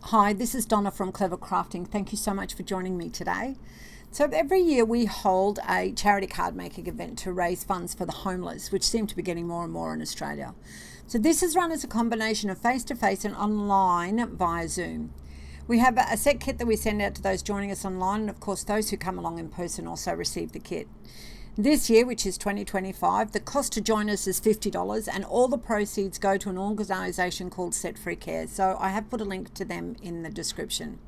Hi, this is Donna from Clever Crafting. Thank you so much for joining me today. So every year we hold a charity card making event to raise funds for the homeless, which seem to be getting more and more in Australia. So this is run as a combination of face-to-face and online via Zoom. We have a set kit that we send out to those joining us online, and of course those who come along in person also receive the kit. This year, which is 2025, the cost to join us is $50 and all the proceeds go to an organisation called Set Free Care. So I have put a link to them in the description.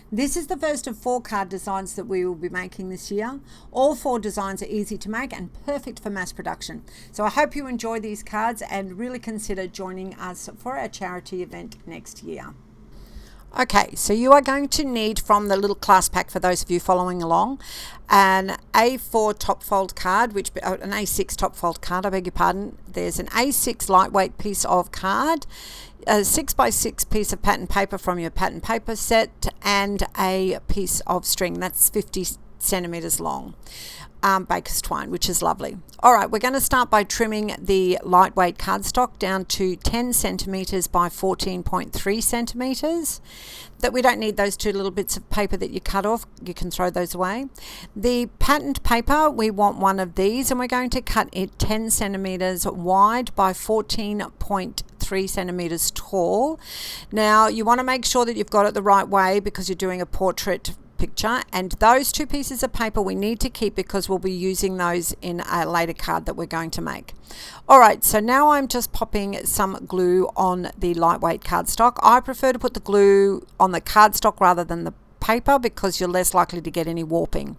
This is the first of 4 card designs that we will be making this year. All 4 designs are easy to make and perfect for mass production. So I hope you enjoy these cards and really consider joining us for our charity event next year. Okay, so you are going to need from the little class pack, for those of you following along, an A4 top fold card, an A6 top fold card, I beg your pardon. There's an A6 lightweight piece of card, a 6x6 piece of pattern paper from your pattern paper set, and a piece of string that's 50 centimeters long. Baker's twine, which is lovely. All right, we're going to start by trimming the lightweight cardstock down to 10 centimeters by 14.3 centimeters. That we don't need those 2 little bits of paper that you cut off. You can throw those away. The patterned paper, we want one of these, and we're going to cut it 10 centimeters wide by 14.3 centimeters tall. Now, you want to make sure that you've got it the right way because you're doing a portrait picture, and those 2 pieces of paper we need to keep because we'll be using those in a later card that we're going to make. All right, so now I'm just popping some glue on the lightweight cardstock. I prefer to put the glue on the cardstock rather than the paper because you're less likely to get any warping.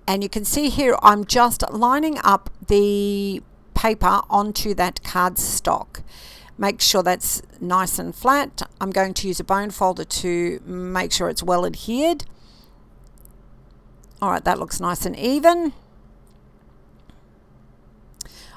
And you can see here I'm just lining up the paper onto that cardstock. Make sure that's nice and flat. I'm going to use a bone folder to make sure it's well adhered. All right, that looks nice and even.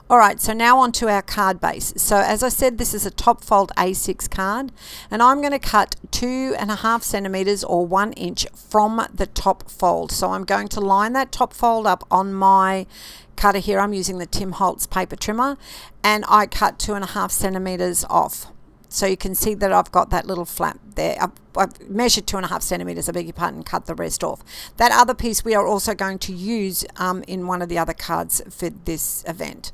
All right, so now onto our card base. So as I said, this is a top fold A6 card, and I'm going to cut 2.5 centimeters or 1 inch from the top fold. So I'm going to line that top fold up on my cutter here. I'm using the Tim Holtz paper trimmer, and I cut 2.5 centimeters off. So you can see that I've got that little flap there. I've measured 2.5 centimeters, I beg your pardon, cut the rest off. That other piece we are also going to use in one of the other cards for this event.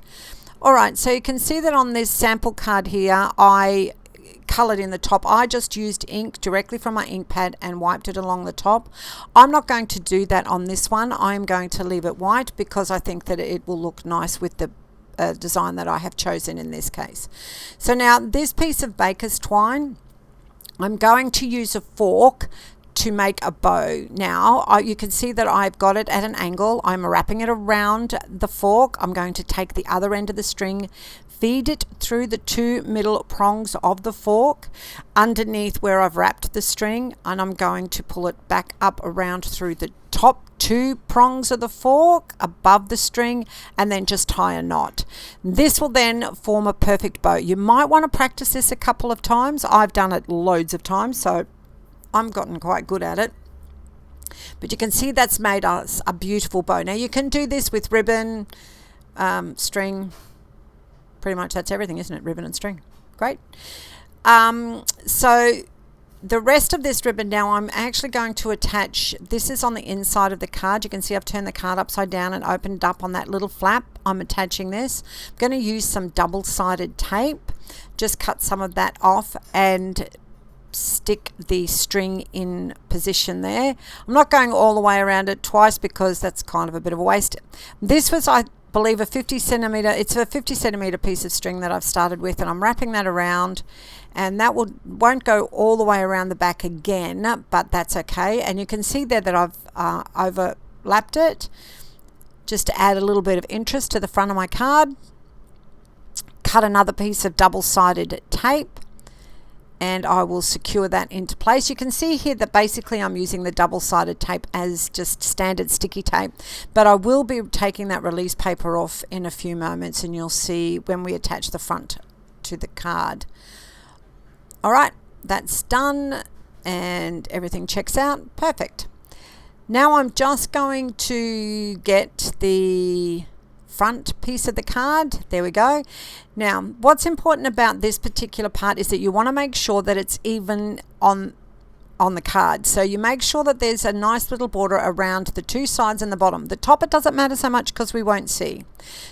All right, so you can see that on this sample card here, I coloured in the top. I just used ink directly from my ink pad and wiped it along the top. I'm not going to do that on this one. I'm going to leave it white because I think that it will look nice with the design that I have chosen in this case. So now this piece of Baker's twine, I'm going to use a fork to make a bow. Now you can see that I've got it at an angle. I'm wrapping it around the fork. I'm going to take the other end of the string, feed it through the 2 middle prongs of the fork underneath where I've wrapped the string, and I'm going to pull it back up around through the top 2 prongs of the fork above the string, and then just tie a knot. This will then form a perfect bow. You might want to practice this a couple of times. I've done it loads of times, so I've gotten quite good at it. But you can see that's made us a beautiful bow. Now you can do this with ribbon, string. Pretty much that's everything, isn't it? Ribbon and string. Great. So the rest of this ribbon now I'm actually going to attach. This is on the inside of the card. You can see I've turned the card upside down and opened up on that little flap. I'm attaching this. I'm going to use some double-sided tape. Just cut some of that off and stick the string in position there. I'm not going all the way around it twice because that's kind of a bit of a waste. This was, I believe, a 50 centimeter. It's a 50 centimeter piece of string that I've started with, and I'm wrapping that around, and that won't go all the way around the back again, but that's okay. And you can see there that I've overlapped it just to add a little bit of interest to the front of my card. Cut another piece of double-sided tape, and I will secure that into place. You can see here that basically I'm using the double-sided tape as just standard sticky tape, but I will be taking that release paper off in a few moments, and you'll see when we attach the front to the card. All right, that's done and everything checks out. Perfect. Now I'm just going to get the front piece of the card. There we go. Now what's important about this particular part is that you want to make sure that it's even on on the card. So you make sure that there's a nice little border around the two sides and the bottom. The top, it doesn't matter so much because we won't see.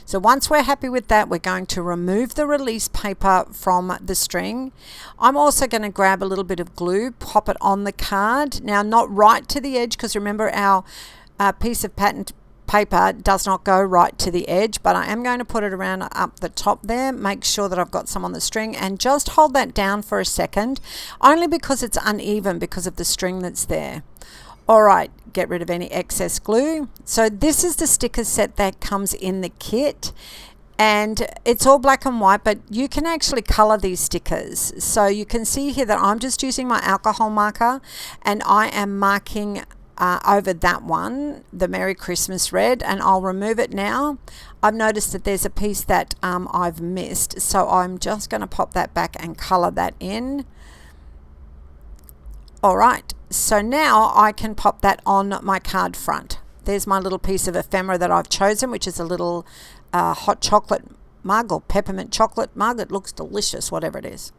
So once we're happy with that, we're going to remove the release paper from the string. I'm also going to grab a little bit of glue, pop it on the card. Now, not right to the edge, because remember our piece of pattern paper does not go right to the edge, but I am going to put it around up the top there. Make sure that I've got some on the string and just hold that down for a second, only because it's uneven because of the string that's there. All right, get rid of any excess glue. So this is the sticker set that comes in the kit, and it's all black and white, but you can actually color these stickers. So you can see here that I'm just using my alcohol marker, and I am marking over that one, the Merry Christmas red, and I'll remove it now. I've noticed that there's a piece that I've missed, so I'm just going to pop that back and color that in. All right, so now I can pop that on my card front. There's my little piece of ephemera that I've chosen, which is a little hot chocolate mug or peppermint chocolate mug. It looks delicious, whatever it is.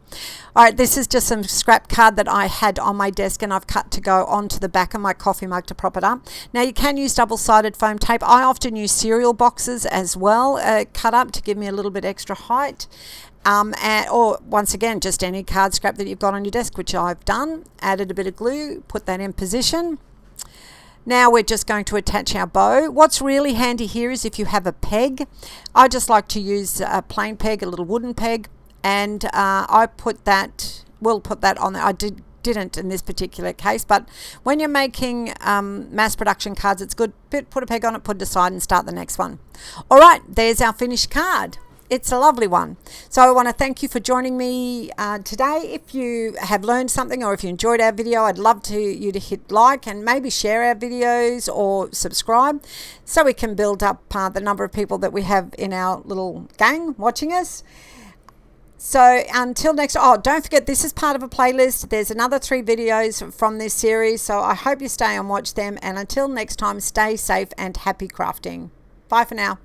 All right, this is just some scrap card that I had on my desk, and I've cut to go onto the back of my coffee mug to prop it up. Now you can use double-sided foam tape. I often use cereal boxes as well, cut up to give me a little bit extra height. Or once again, just any card scrap that you've got on your desk, which I've done. Added a bit of glue, put that in position. Now we're just going to attach our bow. What's really handy here is if you have a peg. I just like to use a plain peg, a little wooden peg, and we'll put that on there. I didn't in this particular case, but when you're making mass production cards, it's good. Put a peg on it, put it aside, and start the next one. All right, there's our finished card. It's a lovely one. So I want to thank you for joining me today. If you have learned something, or if you enjoyed our video, I'd love you to hit like and maybe share our videos or subscribe, so we can build up the number of people that we have in our little gang watching us. So until next, don't forget, this is part of a playlist. There's another 3 videos from this series, so I hope you stay and watch them. And until next time, stay safe and happy crafting. Bye for now.